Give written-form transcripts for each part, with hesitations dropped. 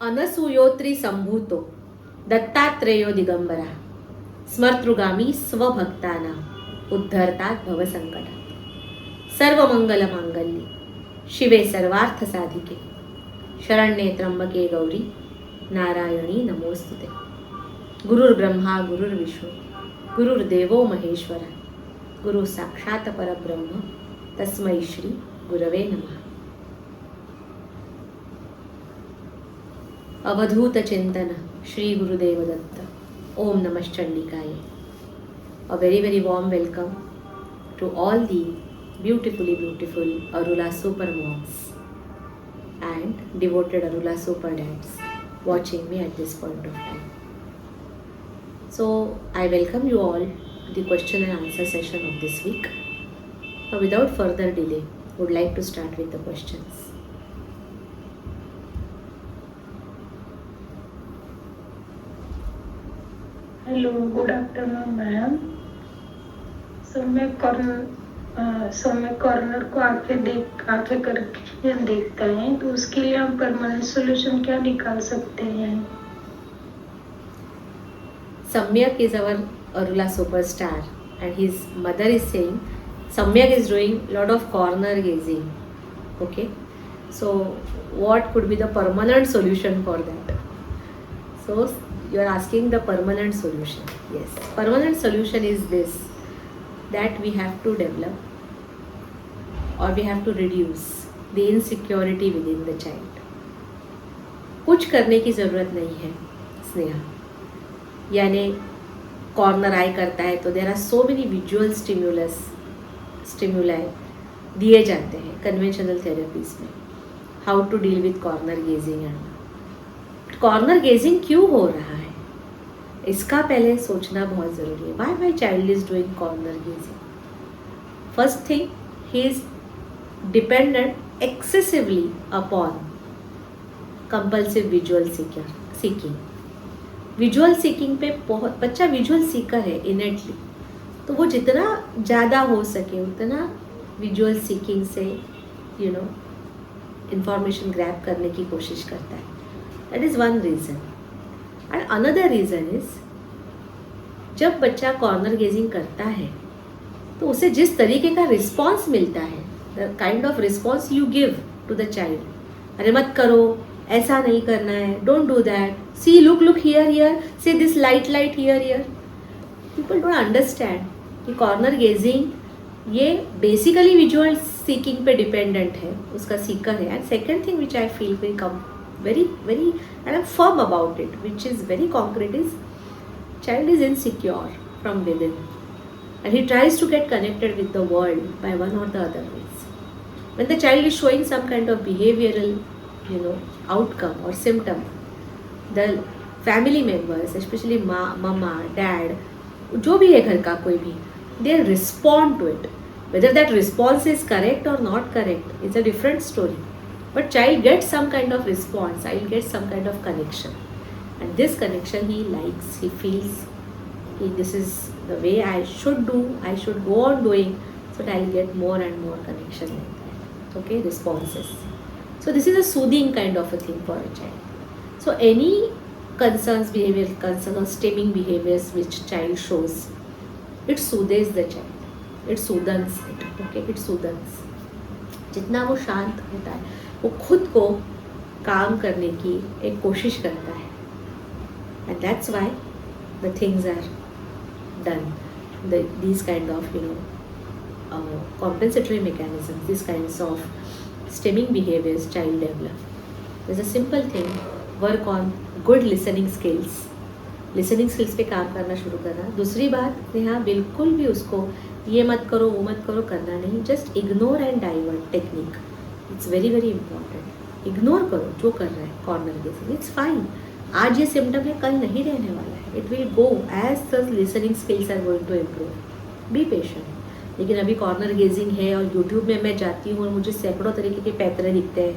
अनसूयोत्री संभूतो दत्तात्रेयो दिगंबरा स्मर्तृगामी स्वभक्ताना उद्धरतात भवसंकटात सर्व मंगल मांगल्ये शिवे सर्वार्थ साधिके शरण्ये त्र्यंबके गौरी नारायणी नमोस्तुते. गुरुर्ब्रह्मा गुरुर्विष्णू गुरुर्देवो महेश्वरा गुरु साक्षात परब्रह्म तस्मै श्री गुरवे नमः. अवधूत चिंतन श्री गुरुदेव दत्त. ओम नमश्चंडिकाय. A very warm welcome to all the beautiful ARULA super moms and devoted ARULA super dads watching me at this point of time. So I welcome you all to the question and answer session of this week. Now without further delay, would like to start with the questions. Hello, good afternoon ma'am. Saumya corner को आंखें करके देखता है, तो उसके लिए हम permanent solution क्या निकाल सकते हैं? Samyak is our ARULA superstar and his mother is saying Samyak is doing lot of corner gazing. Okay, so what could be the permanent solution for that? So you are asking the permanent solution. Yes, permanent solution is this, that we have to develop or we have to reduce the insecurity within the child. कुछ करने की ज़रूरत नहीं है स्नेहा. यानी corner I करता है तो there are so many visual stimuli दिए जाते हैं कन्वेंशनल थेरेपीज में, how to deal with corner gazing. And corner gazing क्यों हो रहा है इसका पहले सोचना बहुत ज़रूरी है. Why my child is doing corner gazing? First thing, he is dependent excessively upon compulsive visual seeking. Visual seeking पे बहुत बच्चा विजुअल सीकर है इनेटली, तो वो जितना ज़्यादा हो सके उतना विजुअल सीकिंग से इंफॉर्मेशन ग्रैब करने की कोशिश करता है. That is one reason. And another reason is, जब बच्चा कॉर्नर गेजिंग करता है तो उसे जिस तरीके का रिस्पॉन्स मिलता है, the kind of response you give to the child, अरे मत करो, ऐसा नहीं करना है, don't do that, see look here, say this light here. People don't understand कि कॉर्नर गेजिंग ये बेसिकली विजुअल सीकिंग पे डिपेंडेंट है, उसका सीकर है. And second thing which I feel very and I'm firm about it, which is very concrete, is child is insecure from within and he tries to get connected with the world by one or the other ways. When the child is showing some kind of behavioral outcome or symptom, the family members, especially mama, dad, जो भी है घर का कोई भी, they respond to it. Whether that response is correct or not correct is a different story. But child gets some kind of response, child gets some kind of connection, and this connection he likes, he feels this is the way I should do, I should go on doing, so that I'll get more and more connection like that. Okay, responses. So this is a soothing kind of a thing for a child. So any behavioral concerns or stimming behaviors which child shows, it soothes the child, it soothes it. Okay, it soothes. जितना वो शांत होता है वो खुद को काम करने की एक कोशिश करता है. And that's why the things are done. these kind of compensatory mechanisms, these kinds of stemming behaviors child develop. There's a simple thing, work on good listening skills. Listening skills पे काम करना शुरू करना. दूसरी बात, यहाँ बिल्कुल भी उसको ये मत करो वो मत करो करना नहीं. Just ignore and divert technique, it's very important. Ignore करो जो कर रहा है कॉर्नर गेजिंग, इट्स फाइन. आज ये सिम्टम है, कल नहीं रहने वाला है. It will go as the listening skills are going to improve. Be patient. लेकिन अभी कॉर्नर गेजिंग है और यूट्यूब में मैं जाती हूँ और मुझे सैकड़ों तरीके के पैतरे दिखते हैं,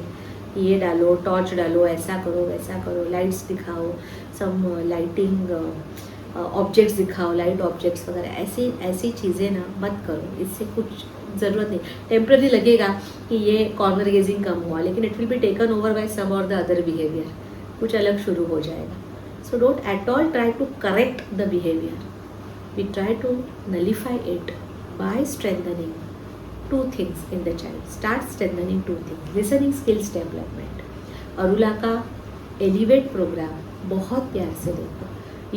ये डालो, टॉर्च डालो, ऐसा करो वैसा करो, लाइट्स दिखाओ, सम लाइटिंग ऑब्जेक्ट्स दिखाओ, लाइट ऑब्जेक्ट्स वगैरह, ऐसी चीज़ें ना मत करो. इससे कुछ ज़रूरत नहीं. टेम्पररी लगेगा कि ये कॉर्नर गेजिंग कम हुआ, लेकिन it will be taken over by some और द अदर बिहेवियर. कुछ अलग शुरू हो जाएगा. So don't at all try to correct the behavior. We try to nullify it by strengthening two things in the child. Start strengthening two things. Listening skills development. अरुला का elevate programme बहुत प्यार से देखो.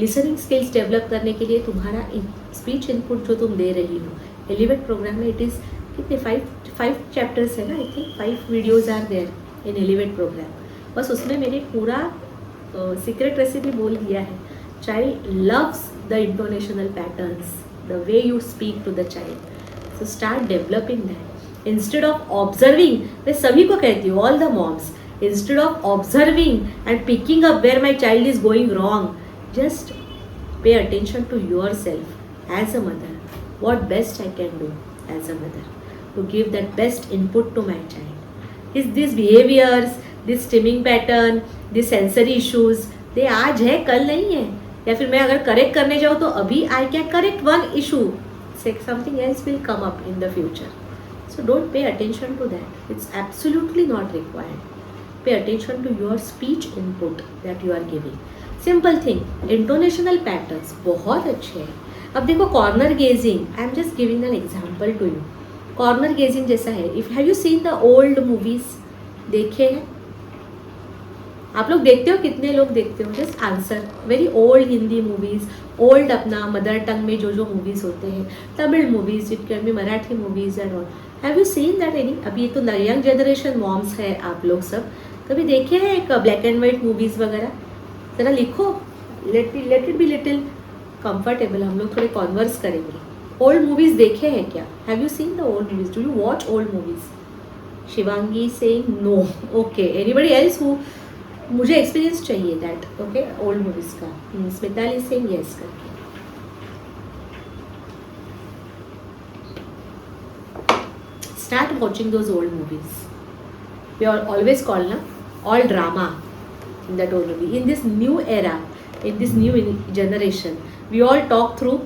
लिसनिंग स्किल्स डेवलप करने के लिए तुम्हारा speech input जो तुम दे रही हो, एलिवेट प्रोग्राम में इट इज़ कितने 5 चैप्टर्स है ना, I think 5 videos are there in elevate program. बस उसमें मैंने पूरा सीक्रेट रेसिपी बोल दिया है. Child loves the intonational patterns, the way you speak to the child. So start developing that instead of observing. मैं सभी को कहती हूँ, all the moms, instead of observing and picking up where my child is going wrong, just pay attention to yourself as a mother. What best I can do as a mother to give that best input to my child. Is these behaviors, this stimming pattern, these sensory issues, they आज है कल नहीं है. या फिर मैं अगर correct करने जाऊँ तो अभी I can correct one issue, something else will come up in the future. So don't pay attention to that. It's absolutely not required. Pay attention to your speech input that you are giving. Simple thing, intonational patterns बहुत अच्छे हैं. अब देखो corner gazing, I am just giving an example to you. Corner gazing जैसा है. If have you seen the old movies? देखे हैं? आप लोग देखते हो? कितने लोग देखते हो? Just answer. Very old Hindi movies, old अपना मदर टंग में जो मूवीज़ होते हैं, Tamil movies, it can be Marathi movies and all. Have you seen that any? अभी ये तो यंग जनरेशन मॉम्स है आप लोग सब, कभी देखे हैं एक ब्लैक एंड वाइट मूवीज़ वगैरह? ज़रा लिखो. Let it be little comfortable. हम लोग थोड़े कॉन्वर्स करेंगे. ओल्ड मूवीज़ देखे हैं क्या? Have you seen the old movies? Do you watch old movies? Shivangi saying no. Okay. Anybody else who? मुझे एक्सपीरियंस चाहिए दैट. ओके, ओल्ड मूवीज़ का. स्मिताली सेइंग यस करके. Start watching those old movies. We are always called all drama in that old movie. In this new era, in this new generation, we all talk through.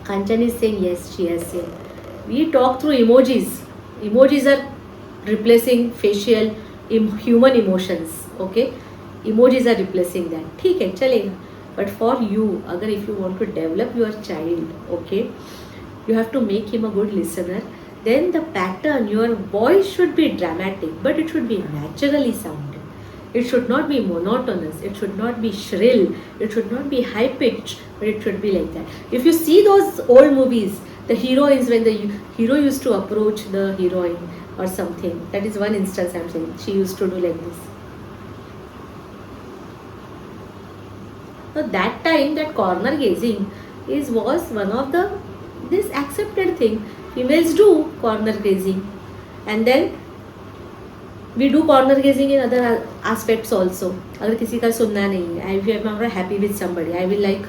Kanchan is saying yes, she has seen. We talk through emojis. Emojis are replacing facial human emotions. Okay, emojis are replacing that. ठीक है, चलेगा. But for you, अगर if you want to develop your child, okay, you have to make him a good listener. Then the pattern, your voice should be dramatic, but it should be naturally sounding. It should not be monotonous. It should not be shrill. It should not be high pitched, but it should be like that. If you see those old movies, the heroines, when the hero used to approach the heroine or something, that is one instance I'm saying. She used to do like this. So that time, that corner gazing was one of this accepted thing. Females do corner gazing, and then we do corner gazing in other aspects also. अगर किसी का सुनना नहीं है, if I'm not happy with somebody, I will like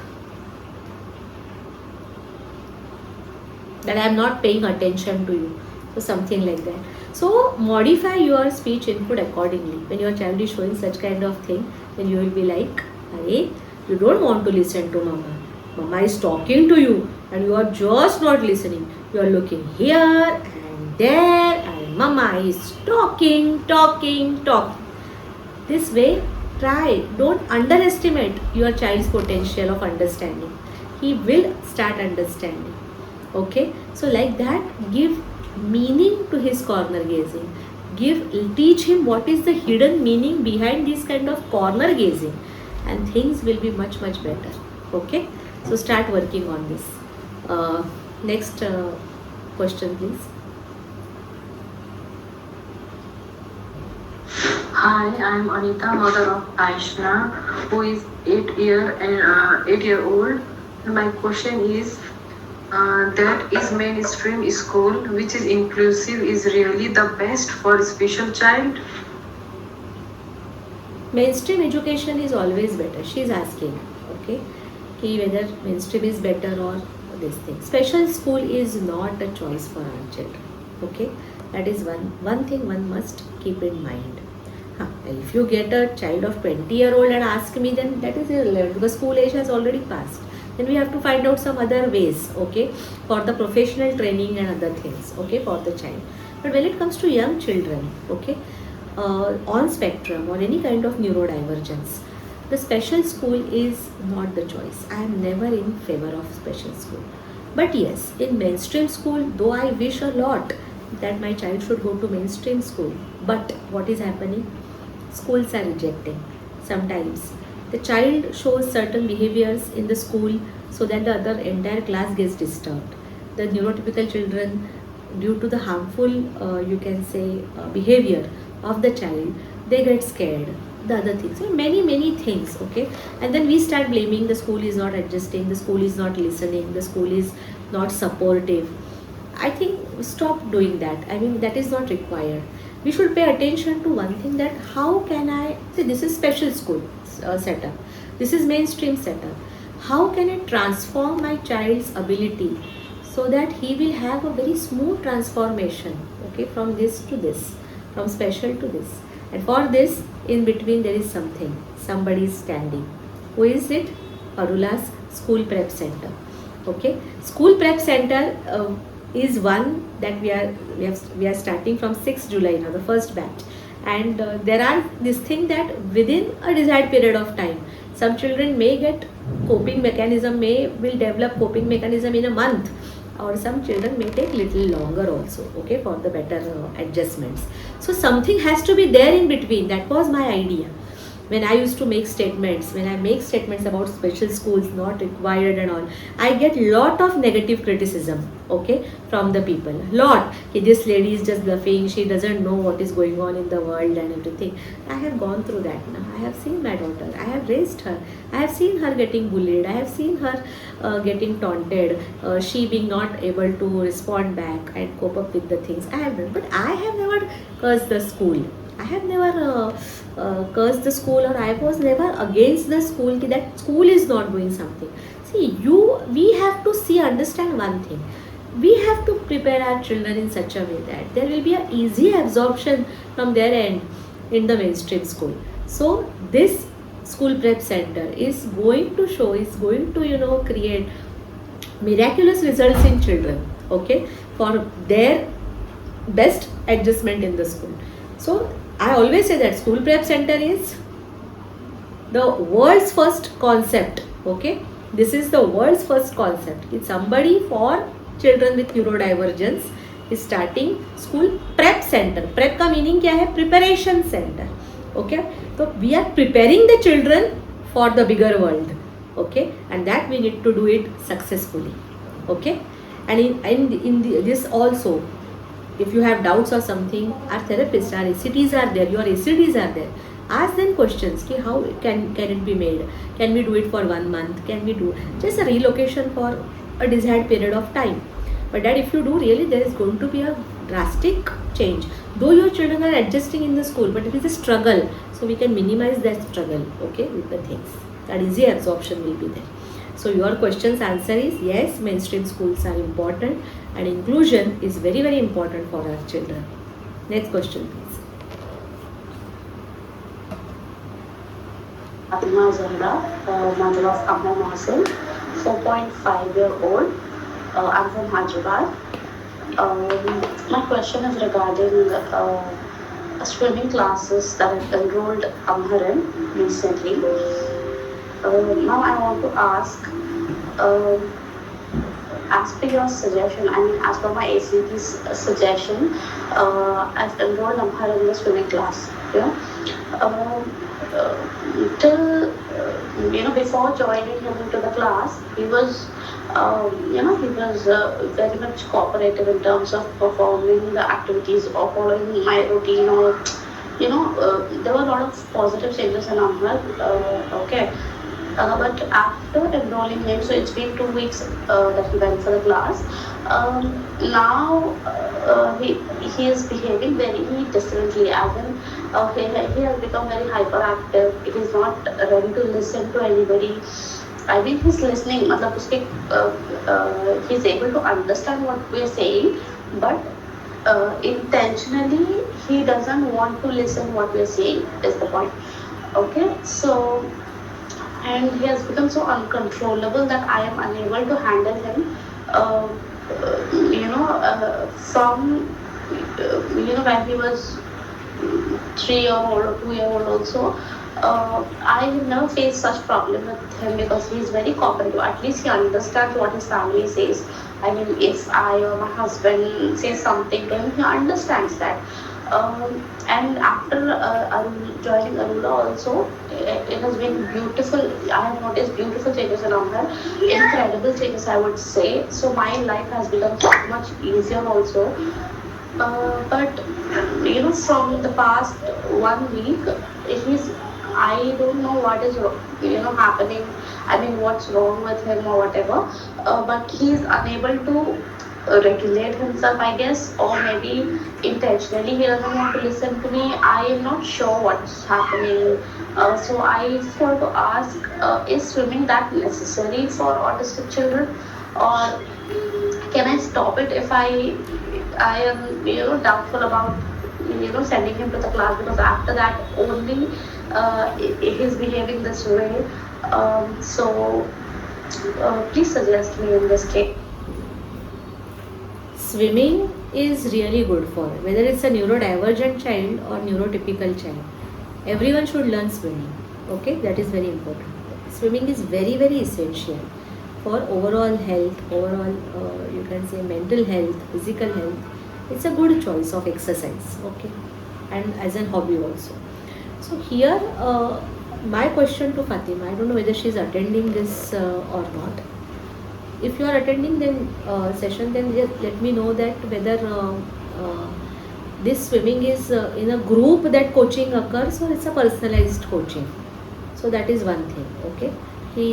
that I am not paying attention to you. So something like that. So modify your speech input accordingly. When your child is showing such kind of thing, then you will be like, "Hey, you don't want to listen to mama. Mama is talking to you, and you are just not listening. You are looking here and there, and mama is talking. This way, try. Don't underestimate your child's potential of understanding. He will start understanding. Okay? So like that, give meaning to his corner gazing. Teach him what is the hidden meaning behind this kind of corner gazing, and things will be much, much better. Okay? So start working on this. Next question, please. Hi, I am Anita, mother of Aishna, who is 8-year-old. My question is that is mainstream school, which is inclusive, is really the best for special child? Mainstream education is always better. She is asking, okay, कि whether mainstream is better or this thing. Special school is not a choice for our children. Okay, that is one thing one must keep in mind. If you get a child of 20-year-old and ask me, then that is irrelevant because school age has already passed. Then we have to find out some other ways, okay, for the professional training and other things, okay, for the child. But when it comes to young children, okay, on spectrum or any kind of neurodivergence, the special school is not the choice. I am never in favor of special school. But yes, in mainstream school, though I wish a lot that my child should go to mainstream school, but what is happening? Schools are rejecting. Sometimes the child shows certain behaviors in the school so that the other entire class gets disturbed. The neurotypical children, due to the harmful, you can say, behavior of the child, they get scared. The other things, so many things, okay, and then we start blaming the school is not adjusting, the school is not listening, the school is not supportive. I think stop doing that. I mean, that is not required. We should pay attention to one thing, that how can I say this is special school setup, this is mainstream setup. How can I transform my child's ability so that he will have a very smooth transformation, okay, from this to this, from special to this. And for this, in between there is something, somebody is standing. Who is it? ARULA's School Prep Center. Okay, School Prep Center is one that we are starting from 6th July now, the first batch. And there are this thing that within a desired period of time, some children may get coping mechanism, will develop coping mechanism in a month, or some children may take little longer also, okay, for the better adjustments. So something has to be there in between. That was my idea when I used to make statements. When I make statements about special schools not required and all, I get lot of negative criticism, okay, from the people. Lot, this lady is just bluffing, she doesn't know what is going on in the world and everything. I have gone through that now. I have seen my daughter, I have raised her, I have seen her getting bullied, I have seen her getting taunted, she being not able to respond back and cope up with the things I have done. But I have never cursed the school. I have never cursed the school, or I was never against the school, that school is not doing something. See, we have to understand one thing. We have to prepare our children in such a way that there will be an easy absorption from their end in the mainstream school. So this school prep center is going to show, is going to create miraculous results in children, okay, for their best adjustment in the school. So I always say that school prep center is the world's first concept, okay. This is the world's first concept. It's somebody for children with neurodivergence is starting school prep center. Prep का meaning क्या है? Preparation center, okay. So we are preparing the children for the bigger world, okay, and that we need to do it successfully, okay. And in this also, if you have doubts or something, our therapists, our ACTs are there, your ACDs are there. Ask them questions. Ki how can it be made? Can we do it for 1 month? Can we do just a relocation for a desired period of time? But that if you do, really there is going to be a drastic change. Though your children are adjusting in the school, but it is a struggle. So we can minimize that struggle, okay, with the things. That easy absorption will be there. So your question's answer is yes, mainstream schools are important and inclusion is very, very important for our children. Next question, please. Fatima Zahra, mother of Amma Mohsen, 4.5-year-old. I'm from Hyderabad. My question is regarding swimming classes that I've enrolled Amhar in recently. Now I want to ask, as per your suggestion, as per my ACT's suggestion, I've enrolled Amhar in the swimming class. Till before joining him into the class, he was very much cooperative in terms of performing the activities or following my routine, or there were a lot of positive changes in Amhar. Okay. But after enrolling him, so it's been 2 weeks that he went for the class. Now he is behaving very differently. As in, he has become very hyperactive. He is not ready to listen to anybody. I mean, he's listening. He's able to understand what we are saying, but intentionally he doesn't want to listen what we are saying. Is the point? Okay, so. And he has become so uncontrollable that I am unable to handle him. From when he was 3-year-old or 2-year-old also, I have never faced such problem with him because he is very cooperative. At least he understands what his family says. I mean, if I or my husband says something to him, he understands that. And after joining Arula also, it has been beautiful. I have noticed beautiful changes around her, incredible changes I would say. So my life has become so much easier also. But from the past 1 week, he's I don't know what is happening. I mean, what's wrong with him or whatever. But he's unable to regulate himself, I guess, or maybe intentionally he doesn't want to listen to me. I am not sure what's happening. So I just want to ask: is swimming that necessary for autistic children, or can I stop it if I am doubtful about sending him to the class, because after that only he's behaving this way. So please suggest me in this case. Swimming is really good for whether it's a neurodivergent child or neurotypical child. Everyone should learn swimming. Okay, that is very important. Swimming is very, very essential for overall health, overall you can say mental health, physical health. It's a good choice of exercise. Okay, and as an hobby also. So here, my question to Fatima, I don't know whether she's attending this or not. If you are attending then session, then just let me know that whether this swimming is in a group that coaching occurs or it's a personalized coaching. So that is one thing. Okay,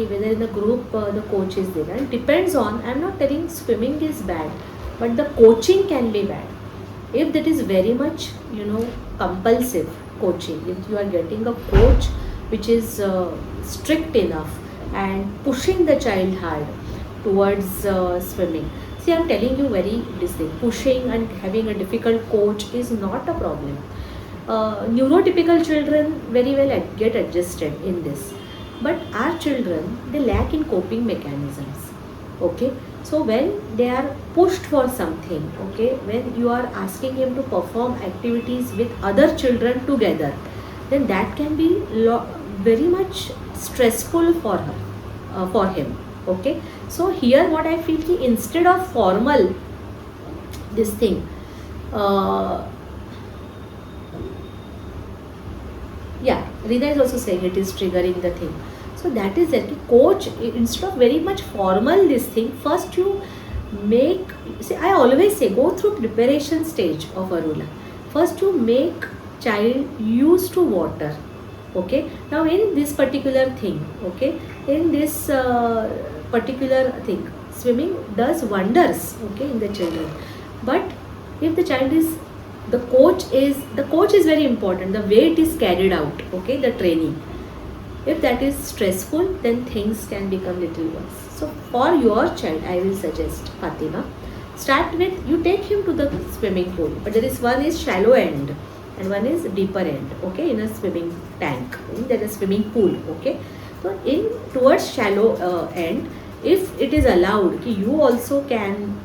whether in the group the coach is there, and depends on. I'm not telling swimming is bad, but the coaching can be bad if that is very much compulsive coaching. If you are getting a coach which is strict enough and pushing the child hard towards swimming. See, I'm telling you very distinct. Pushing and having a difficult coach is not a problem. Neurotypical children very well get adjusted in this, but our children, they lack in coping mechanisms. Okay, so when they are pushed for something, okay, when you are asking him to perform activities with other children together, then that can be very much stressful for her, for him. Okay, so here what I feel ki instead of formal this thing, Rina is also saying it is triggering the thing. So that is it. Coach, instead of very much formal this thing, first you make, see, I always say go through preparation stage of ARULA. First you make child used to water. Okay, now in this particular thing, okay, in this particular thing, swimming does wonders, okay, in the children. But if the child is, the coach is very important, the way it is carried out, okay, the training. If that is stressful, then things can become little worse. So for your child, I will suggest, Fatima, start with, you take him to the swimming pool, but there is one is shallow end and one is deeper end, okay, in a swimming tank, there is swimming pool, okay. So in towards shallow end, if it is allowed, you also can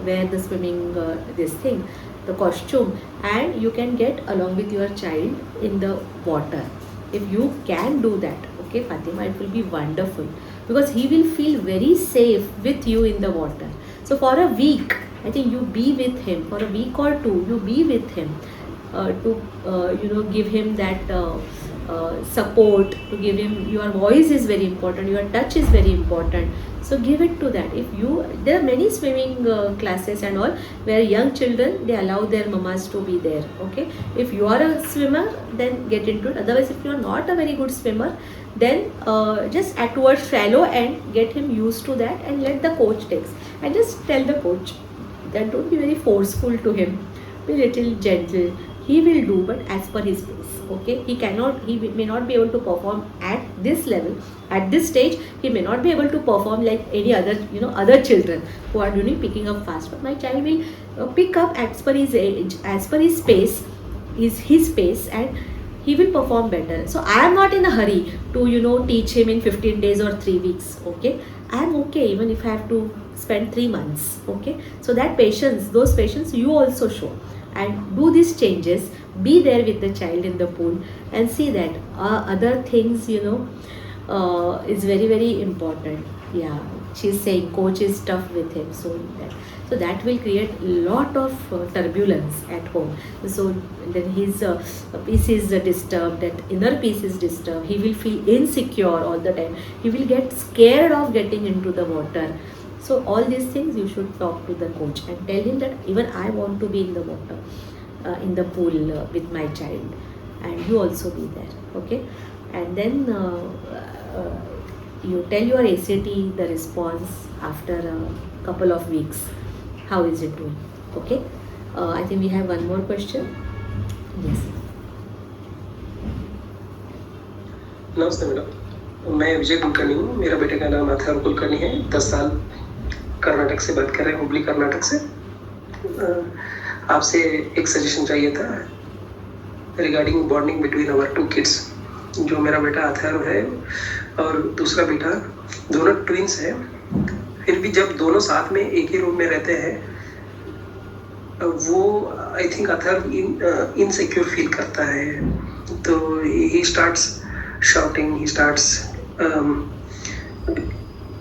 wear the swimming this thing, the costume, and you can get along with your child in the water. If you can do that, okay, Fatima, it will be wonderful, because he will feel very safe with you in the water. So for a week, I think you be with him for a week or two. You be with him to give him that support, to give him, your voice is very important, your touch is very important. So give it to that. There are many swimming classes and all where young children, they allow their mamas to be there. Okay, if you are a swimmer, then get into it. Otherwise, if you are not a very good swimmer, then just towards shallow end, get him used to that and let the coach takes. And just tell the coach that don't be very forceful to him. Be little gentle. He will do, but as per his pace. Okay, he may not be able to perform at this level, at this stage. He may not be able to perform like any other, other children who are picking up fast. But my child will pick up as per his age, as per his pace, his pace, and he will perform better. So I am not in a hurry to teach him in 15 days or 3 weeks. Okay, I am okay even if I have to spend 3 months. Okay, so that patience, those patience you also show, and do these changes be there with the child in the pool and see that other things, is very, very important. Yeah, she's saying coach is tough with him, so that will create a lot of turbulence at home. So then his peace is disturbed, that inner peace is disturbed. He will feel insecure all the time. He will get scared of getting into the water. So all these things you should talk to the coach and tell him that even I want to be in the water, in the pool with my child, and you also be there. Okay, and then you tell your ACT the response after a couple of weeks. How is it doing? Okay. I think we have one more question. Yes. नमस्ते madam, मैं विजय कुलकर्णी हूँ। मेरा बेटे का नाम अथर्व कुलकर्णी है। 10 साल, कर्नाटक से बात कर रहे हैं, हुबली कर्नाटक से। आपसे एक सजेशन चाहिए था regarding bonding between our 2 kids. जो मेरा बेटा अथर्व है और दूसरा बेटा, दोनों ट्विंस हैं। फिर भी जब दोनों साथ में एक ही रूम में रहते हैं, वो I think Atharva insecure feel करता है। तो he starts shouting, he starts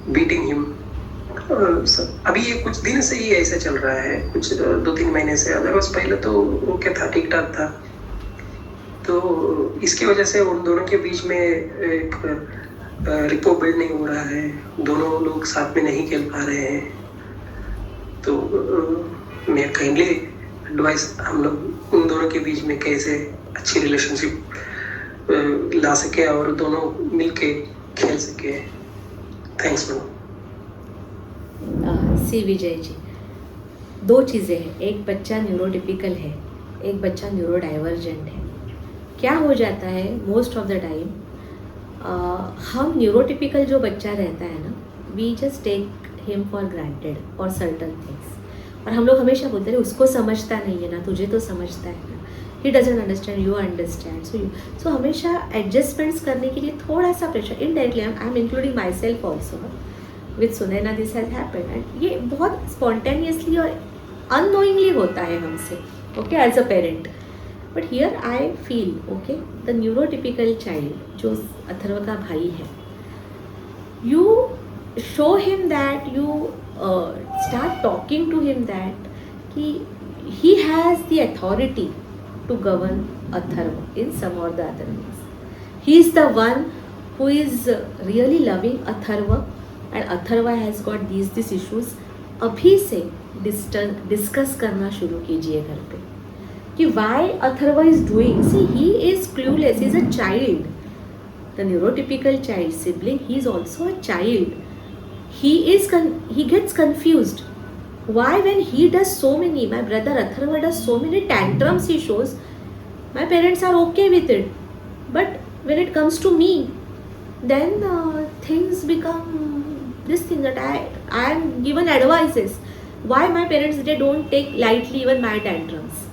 beating him. अभी ये कुछ दिन से ही ऐसा चल रहा है, कुछ 2-3 महीने से। अदरवाइज पहले तो वो क्या था, ठीक ठाक था। तो इसकी वजह से उन दोनों के बीच में एक रिपो बिल्ड नहीं हो रहा है। दोनों लोग साथ में नहीं खेल पा रहे हैं। तो मैं काइंडली एडवाइस, हम लोग उन दोनों के बीच में कैसे अच्छी रिलेशनशिप ला सके और दोनों मिलके खेल सके। Thanks madam. सी विजय जी, 2 चीज़ें हैं। एक बच्चा न्यूरोटिपिकल है, एक बच्चा न्यूरो डाइवर्जेंट है। क्या हो जाता है मोस्ट ऑफ द टाइम, हम न्यूरोटिपिकल जो बच्चा रहता है ना, we just take him for granted और सर्टन थिंग्स। और हम लोग हमेशा बोलते हैं उसको समझता नहीं है ना, तुझे तो समझता है ना, he doesn't understand, you understand. So हमेशा एडजस्टमेंट्स करने के लिए थोड़ा सा pressure, indirectly I am including myself also with Sunaina, this has happened. And ये बहुत स्पॉन्टेनियसली और अननोइंगली होता है हमसे, okay, as a parent. But here I feel, okay, the neurotypical child जो अथर्व का भाई है, you show him that, you start talking to him that कि he has the authority to govern Atharva in some or the other ways. He is the one who is really loving Atharva, and Atharva has got these issues. अभी से discuss करना शुरू कीजिए घर पे कि why Atharva is doing. See, he is clueless. He is a child. The neurotypical child sibling, he is also a child. He gets confused. Why, when he does so many, my brother Atharva does so many tantrums he shows, my parents are okay with it. But when it comes to me, then things become this thing that I am given advices. Why my parents, they don't take lightly even my tantrums.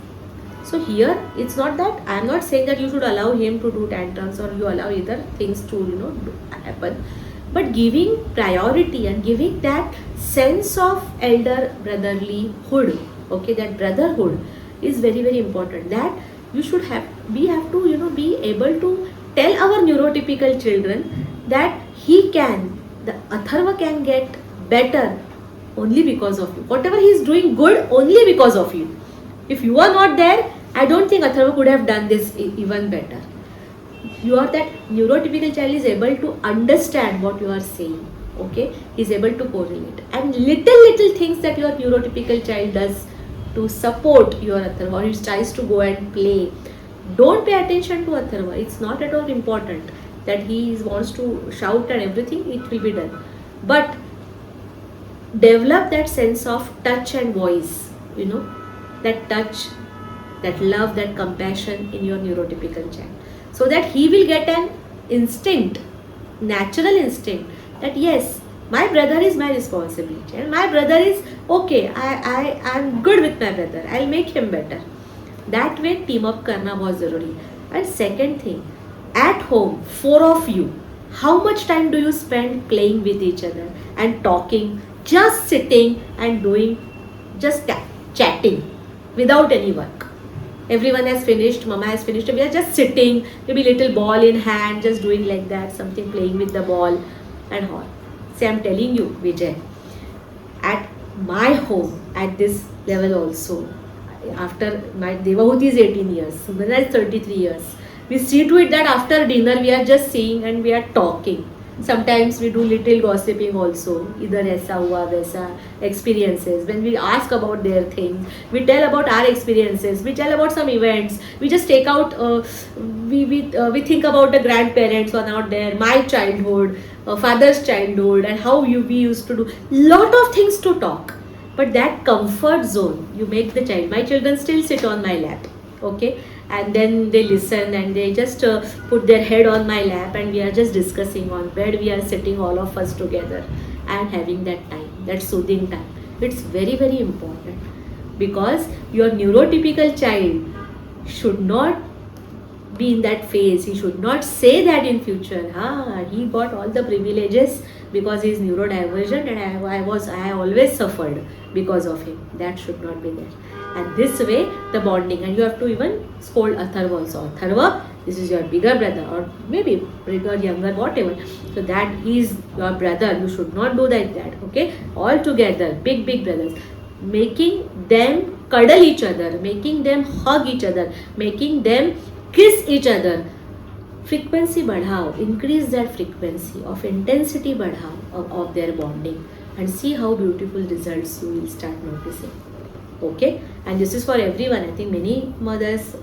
So here it's not that I am not saying that you should allow him to do tantrums or you allow either things to happen, but giving priority and giving that sense of elder brotherlyhood, okay, that brotherhood is very, very important. That you should have, we have to be able to tell our neurotypical children that the Atharva can get better only because of you. Whatever he is doing good, only because of you. If you are not there, I don't think Atharva could have done this even better. That neurotypical child is able to understand what you are saying, okay, is able to correlate, and little things that your neurotypical child does to support your Atharva, or he tries to go and play, don't pay attention to Atharva. It's not at all important that he wants to shout and everything, it will be done, but develop that sense of touch and voice, that touch, that love, that compassion in your neurotypical child, so that he will get an instinct, natural instinct, that yes, my brother is my responsibility and my brother is okay, I'm good with my brother, I'll make him better. That way team up karna bahut zaruri. And second thing, at home, 4 of you, how much time do you spend playing with each other and talking, just sitting and doing just chatting without any work? Everyone has finished, mama has finished, we are just sitting, maybe little ball in hand, just doing like that, something, playing with the ball and all. See, I'm telling you, Vijay, at my home, at this level also, after my Devahuti is 18 years, Sumana is 33 years, we see to it that after dinner we are just seeing and we are talking. Sometimes we do little gossiping also, either aisa hua waisa, experiences. When we ask about their things, we tell about our experiences, we tell about some events, we just take out, we think about the grandparents who are not there, my childhood, father's childhood, and how we used to do lot of things to talk. But that comfort zone, you make the child, my children still sit on my lap, okay, and then they listen and they just put their head on my lap and we are just discussing on bed, we are sitting all of us together and having that time, that soothing time. It's very, very important, because your neurotypical child should not be in that phase. He should not say that in future, he got all the privileges because he is neurodivergent and I always suffered because of him. That should not be there. And this way, the bonding, and you have to even scold Atharva also. Atharva, this is your bigger brother, or maybe bigger, younger, whatever. So that he is your brother. You should not do like that. Okay, all together, big brothers, making them cuddle each other, making them hug each other, making them kiss each other. Frequency बढ़ाओ, increase that frequency of intensity बढ़ाओ of their bonding, and see how beautiful results you will start noticing. Okay, and this is for everyone. I think many mothers,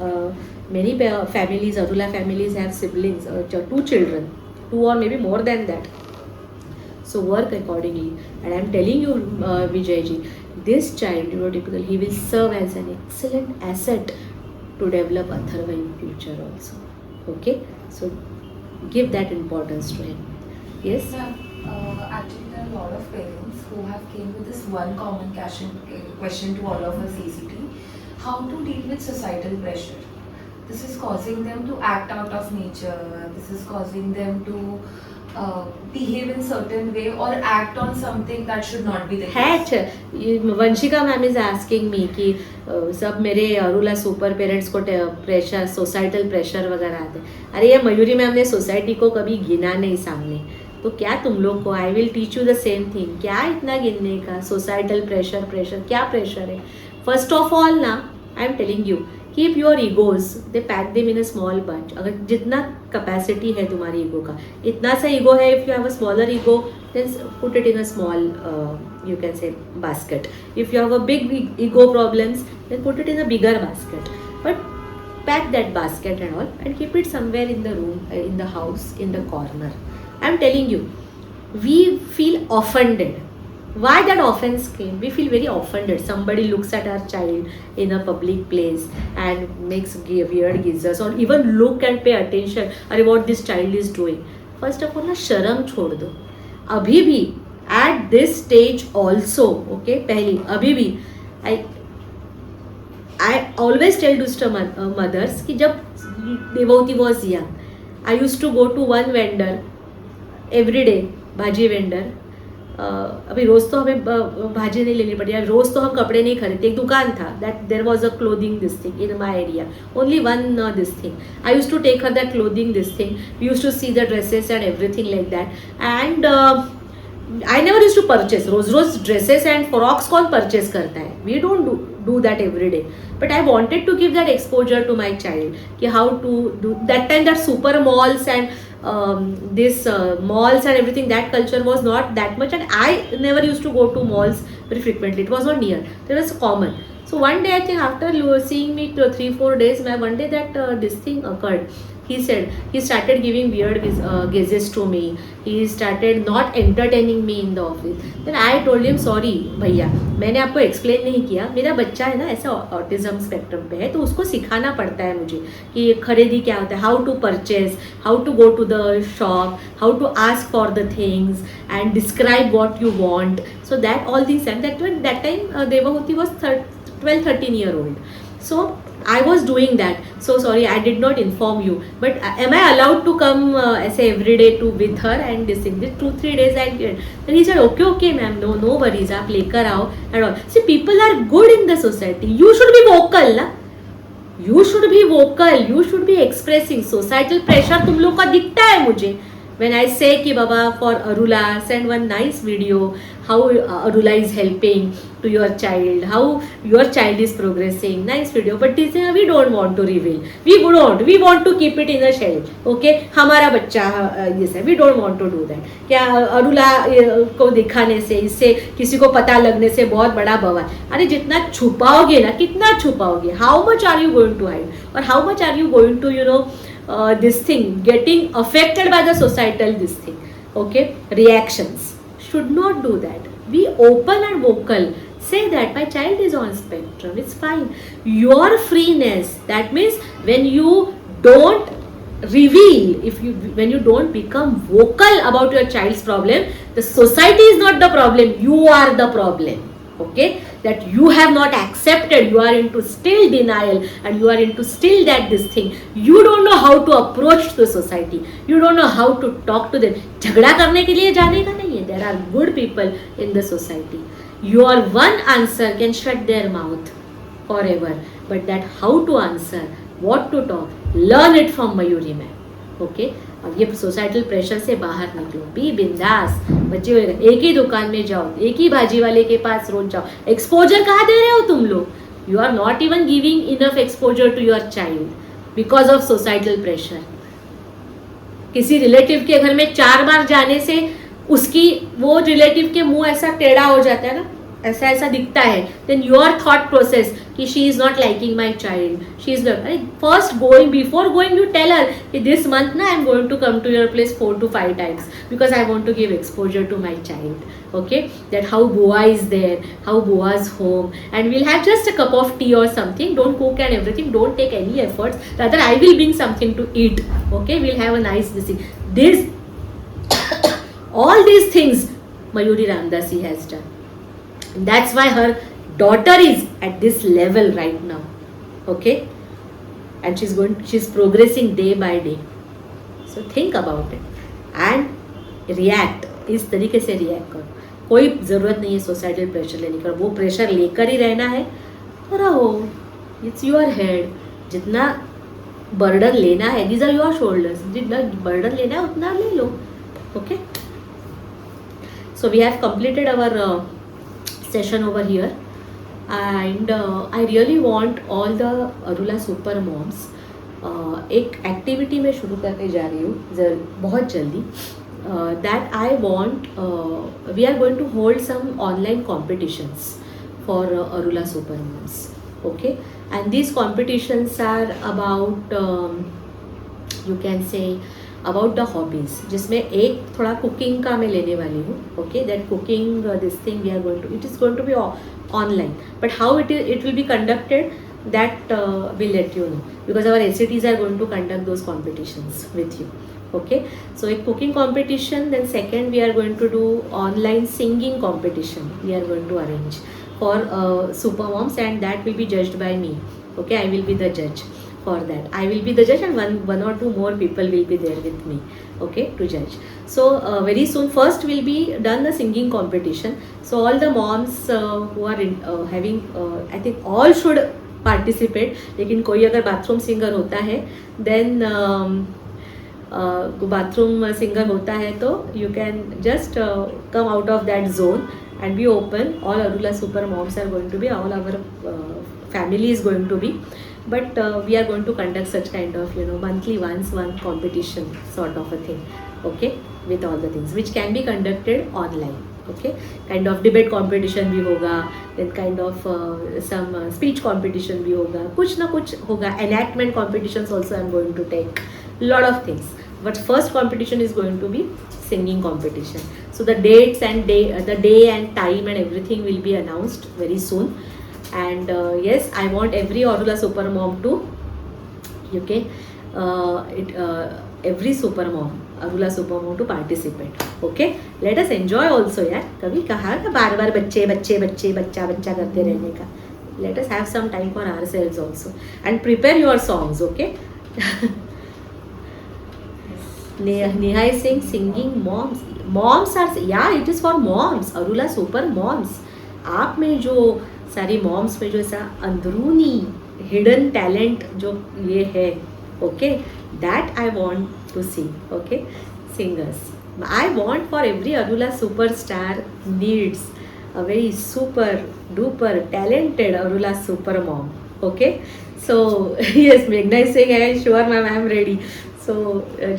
many families, ARULA families have siblings, 2 children, 2 or maybe more than that. So work accordingly. And I am telling you, Vijayji, this child, neurotypical, he will serve as an excellent asset to develop Atharva in future also. Okay, so give that importance to him. Yes. Actually, there are a lot of parents who have came with this one common question to all of us ACT: how to deal with societal pressure. This is causing them to act out of nature. This is causing them to behave in certain way or act on something that should not be the case. Vanshika ma'am is asking me कि सब मेरे अरुला super parents को pressure, societal pressure वगैरह आते हैं. अरे ये Mayuri ma'am ने सोसाइटी को कभी गिना नहीं सामने, तो क्या तुम लोग को, I will teach you the same thing. क्या इतना गिनने का? सोसाइटल प्रेशर क्या प्रेशर है? फर्स्ट ऑफ ऑल ना, I am telling you, keep your egos, they pack them in a small bunch. अगर जितना कैपेसिटी है तुम्हारी ईगो का, इतना सा ईगो है, if you have a smaller ego then put it in a small, you can say basket. If you have a big ego problems then put it in a bigger basket. But pack that basket and all and keep it somewhere in the room, in the house, in the corner. I'm telling you, we feel offended. Why that offense came? We feel very offended. Somebody looks at our child in a public place and makes weird gestures, or even look and pay attention. अरे what this child is doing. First of all, ना शर्म छोड़ दो. अभी भी at this stage also, okay, पहली अभी भी I always tell to mothers कि जब Devoti was young, I used to go to one vendor every day, भाजी वेंडर. अभी रोज़ तो हमें भाजी नहीं लेनी पड़ी, रोज़ तो हम कपड़े नहीं खरीदते. एक दुकान था, that there was a clothing this thing in my area, only one this thing. I use to take her that clothing this thing. We use to see the dresses and everything like that. And I never use to purchase. रोज dresses and frocks कौन purchase करता है? We don't do that every day. But I wanted to give that exposure to my child, ki how to do that. Time that super malls and this malls and everything, that culture was not that much, and I never used to go to malls very frequently. It was not near, it was common. So one day, I think after seeing me 3-4 days, one day that this thing occurred. He said, he started giving weird gazes to me. He started not entertaining me in the office. Then I told him, sorry भैया, मैंने आपको explain नहीं किया, मेरा बच्चा है ना ऐसा ऑटिज्म स्पेक्ट्रम पे है, तो उसको सिखाना पड़ता है मुझे कि खरीदी क्या होता है, how to purchase, how to go to the shop, how to ask for the things and describe what you want. So that all this and that time Devahuti was 12-13 year old. So I was doing that. So sorry, I did not inform you. But am I allowed to come say every day to with her and this thing? This 2-3 days I did. Then he said, okay ma'am, no worries. आप लेकर आओ and all. See, people are good in the society. You should be vocal, na? You should be vocal, you should be expressing. Societal pressure तुम लोग का दिखता है मुझे when I say कि बाबा for ARULA send one nice video how ARULA is helping to your child, how your child is progressing, nice video, but this we don't want to reveal, we want to keep it in a shell. Okay, हमारा बच्चा ये है, we don't want to do that. क्या ARULA को दिखाने से, इससे किसी को पता लगने से बहुत बड़ा बवाल. अरे जितना छुपाओगे ना, कितना छुपाओगे, how much are you going to hide, or how much are you going to this thing getting affected by the societal this thing, okay, reactions. Should not do that. Be open and vocal. Say that my child is on spectrum, it's fine. Your freeness, that means when you don't reveal, when you don't become vocal about your child's problem, the society is not the problem, you are the problem. Okay, that you have not accepted, you are into still denial, and you are into still that this thing, you don't know how to approach the society, you don't know how to talk to them. झगड़ा करने के लिए जाने का नहीं है. There are good people in the society. Your one answer can shut their mouth forever, but that how to answer, what to talk, learn it from Mayuri ma'am. Okay, अब ये सोसाइटल प्रेशर से बाहर निकलो, B बिंदास. बच्चे एक ही दुकान में जाओ, एक ही भाजी वाले के पास रोज जाओ. एक्सपोजर कहाँ दे रहे हो तुम लोग? You are not even giving enough exposure to your child because of societal pressure. किसी रिलेटिव के घर में 4 बार जाने से उसकी वो रिलेटिव के मुंह ऐसा टेढ़ा हो जाता है ना, ऐसा ऐसा दिखता है. देन योर थॉट प्रोसेस कि she is not liking my child, she is not. First going, before going you tell her कि दिस मंथ ना I am going to come to your place 4 to 5 times because I want to give exposure to my child. Okay, that how Boa is there, how Boa's home, and we'll have just a cup of tea or something. Don't cook and everything, don't take any efforts, rather I will bring something to eat. Okay, we'll have a nice this all these things Mayuri Ramdasi has done. And that's why her daughter is at this level right now. Okay, and she's progressing day by day. So think about it and react. इस तरीके से react करो. कोई ज़रूरत नहीं है societal pressure लेने का. वो प्रेशर लेकर ही रहना है तो रहो. It's your head. जितना बर्डन लेना है, दीज आर योर शोल्डर्स. जितना बर्डन लेना है उतना ले लो. Okay, so we have completed our session over here, and I really want all the ARULA super moms एक एक्टिविटी में शुरू करने जा रही हूँ बहुत जल्दी. That I want, we are going to hold some online competitions for ARULA super moms. Okay, and these competitions are about you can say about the hobbies, जिसमें एक थोड़ा कुकिंग का मैं लेने वाली हूँ. Okay, that cooking this thing we are going to, it is going to be online, but how it will be conducted that we'll let you know, because our SATs are going to conduct those competitions with you. Okay, so a cooking competition, then second we are going to do online singing competition we are going to arrange for super moms, and that will be judged by me. Okay, I will be the judge for that. I will be the judge, and one or two more people will be there with me, okay, to judge. So very soon, first will be done the singing competition. So all the moms who are having I think all should participate. लेकिन कोई अगर bathroom singer होता है, then bathroom singer होता है तो you can just come out of that zone and be open. All ARULA super moms are going to be, all our family is going to be, but we are going to conduct such kind of monthly one competition sort of a thing. Okay, with all the things which can be conducted online. Okay, kind of debate competition भी होगा, then kind of some speech competition भी होगा, कुछ ना कुछ होगा. Enactment competitions also I am going to take, lot of things, but first competition is going to be singing competition. So the dates and the day and time and everything will be announced very soon. And yes, I want every ARULA super mom to every super mom, ARULA super mom to participate. Okay, let us enjoy also यार. कभी कहा ना बार बार बच्चे बच्चे बच्चे बच्चा बच्चा करते रहने का. Let us have some time for ourselves also, and prepare your songs. Okay. Nihai Singh singing moms are, yeah, it is for moms, ARULA super moms. आप में जो सारी मॉम्स में जो ऐसा अंदरूनी हिडन टैलेंट जो ये है, okay, that I want to see, okay, singers. I want for every ARULA superstar needs a very super duper talented ARULA super mom. Okay, so yes, Meghna is saying, "I sure ma'am, I am ready." So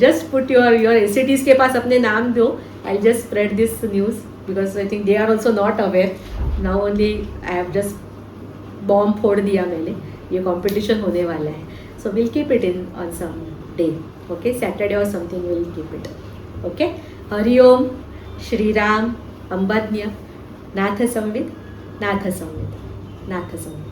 just put your ACTs के पास अपने नाम दो. I'll just spread this news because I think they are also not aware. Now only I have just bomb फोड़ दिया मैंने. ये competition होने वाला है. So we'll keep it in on some day. Okay, Saturday or something we'll keep it. Okay, Hari Om, Shri Ram, Ambadnya, Nath Samvid, Nath Samvid, Nath Samvid.